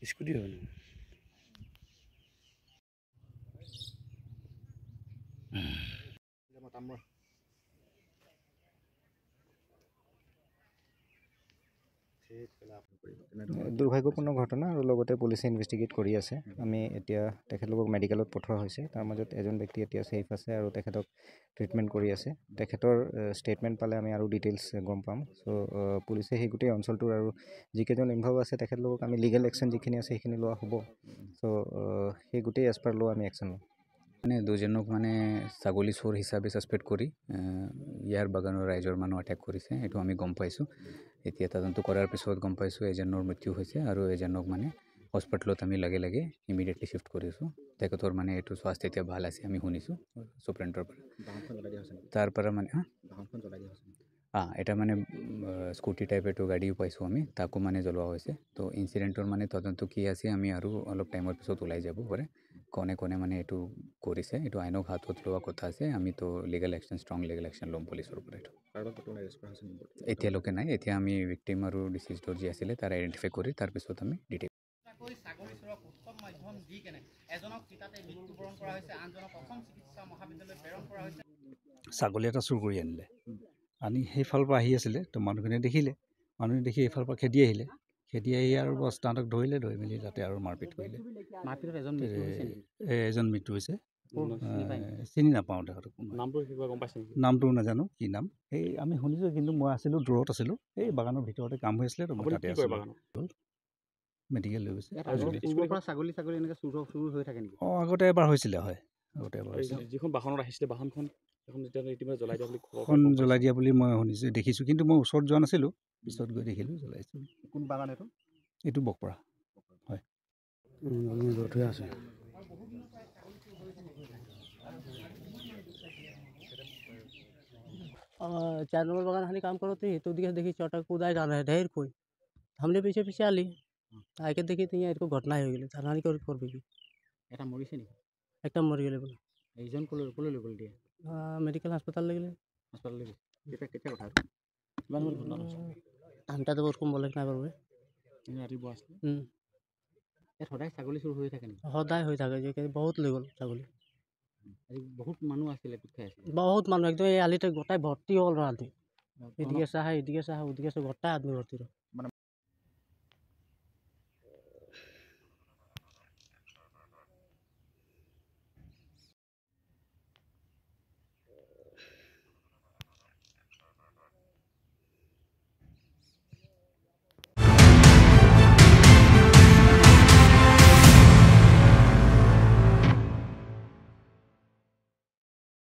scooty হয় না দুৰ্ভাগ্যপূৰ্ণ ঘটনা আৰু লগতে পুলিচে ইনভেষ্টিগেট কৰি আছে আমি এতিয়া তেখেতলোকক মেডিকেলত পঠোৱা হৈছে তাৰ মাজত এজন ব্যক্তি এতিয়া ছেফ আছে আৰু তেখেতক ট্ৰিটমেণ্ট কৰি আছে তেখেতৰ ষ্টেটমেণ্ট পালে আমি আৰু ডিটেইলছ গম পাম চ' পুলিচে সেই গোটেই অঞ্চলটোৰ আৰু যিকেইজন ইনভলভ আছে তেখেতলোকক আমি লিগেল একশ্যন যিখিনি আছে সেইখিনি লোৱা হ'ব চ' সেই গোটেই এজ পাৰ লোৱা আমি একশ্যন ল'ম মানে দুজনক মানে ছাগলী চোৰ হিচাপে ছাছপেক্ট কৰি ইয়াৰ বাগানৰ ৰাইজৰ মানুহ এটেক কৰিছে এইটো আমি গম পাইছোঁ এতিয়া তদন্ত কৰাৰ পিছত গম পাইছোঁ এজনৰ মৃত্যু হৈছে আৰু এজনক মানে হস্পিটেলত আমি লগে লগে ইমিডিয়েটলি শিফ্ট কৰিছোঁ তেখেতৰ মানে এইটো স্বাস্থ্য এতিয়া ভাল আছে আমি শুনিছোঁ চুপাৰেণ্টৰ পৰা তাৰ পৰা মানে এটা মানে স্কুটি টাইপ এইটো গাড়ীও পাইছোঁ আমি তাকো মানে জ্বলোৱা হৈছে তো ইনচিডেণ্টৰ মানে তদন্ত কি আছে আমি আৰু অলপ টাইমৰ পিছত ওলাই যাব পাৰে কোনে কোনে মানে এইটো কৰিছে এইটো আইনক হাতত লোৱা কথা আছে আমিতো legal action strong legal action ল'ম পুলিচৰ পৰা এইটো এতিয়ালৈকে নাই এতিয়া আমি ভিক্টিম আৰু ডিচিজডৰ যি আছিলে তাৰ আইডেণ্টিফাই কৰি তাৰপিছত আমি ডিটেইল ছাগলী চোৰক উত্তম মাধ্যম দি কেনে এজনক তিতাতে মৃত্যুবৰণ কৰা হৈছে আনজনক অসম চিকিৎসা মহাবিদ্যালয়ত প্ৰেৰণ কৰা হৈছে ছাগলী এটা চুৰ কৰি আনিলে আনি সেইফালৰ পৰা আহি আছিলে তো মানুহখিনিয়ে দেখিলে মানুহে দেখি এইফালৰ পৰা খেদি আহিলে খেদি আহি আৰু বছ তাহাঁতক ধৰিলে ধৰি মেলি তাতে আৰু মাৰপিট কৰিলে এজন মৃত্যু হৈছে চিনি নাপাওঁ তেখেতক নামটো নাজানো কি নাম সেই আমি শুনিছোঁ কিন্তু মই আছিলোঁ দূৰত আছিলোঁ এই বাগানৰ ভিতৰতে কাম হৈ আছিলে তো মই তাতে আছিলোঁ মেডিকেল লৈ গৈছে অঁ আগতে এবাৰ হৈছিলে হয় আগতে এবাৰ যিখন বাহনত আহিছিলে বাহনখন এখন জ্বলাই দিয়া বুলি মই শুনিছোঁ দেখিছোঁ কিন্তু মই ওচৰত যোৱা নাছিলোঁ পিছত গৈ দেখিলোঁ জ্বলাইছোঁ কোন বাগান এইটো বকৰা হয় আছে चार नंबर बागान खाली काम करो थे तो दिखे देखी चौटा कूदा जा रहा है ढेर कोई हमने पीछे पीछे आली आके देखी तो यहाँ इसको घटना हो गई थाना कर এটা মৰিছে নেকি एक मर गए बोले এইজন ক'লৈ লৈ গ'ল দিয়ে मेडिकल अस्पताल ले गए হাসপাতালে কেতিয়া কথা घंटा तो उसको बोले ना बारे ৰাতিপুৱা আছিলে ইয়াত সদায় ছাগলী চুৰ হৈ থাকে নেকি সদায় হৈ থাকে যে বহুত লৈ গ'ল ছাগলী আজি বহুত মানুহ আছিলে গোট খাই আছিলে बहुत মানুহ একদম এই আলিতে গোটাই ভৰ্তি হ'ল ৰাতি এদিকে চাহ ওদিকে চাহ গোটাই আদমি ভৰ্তি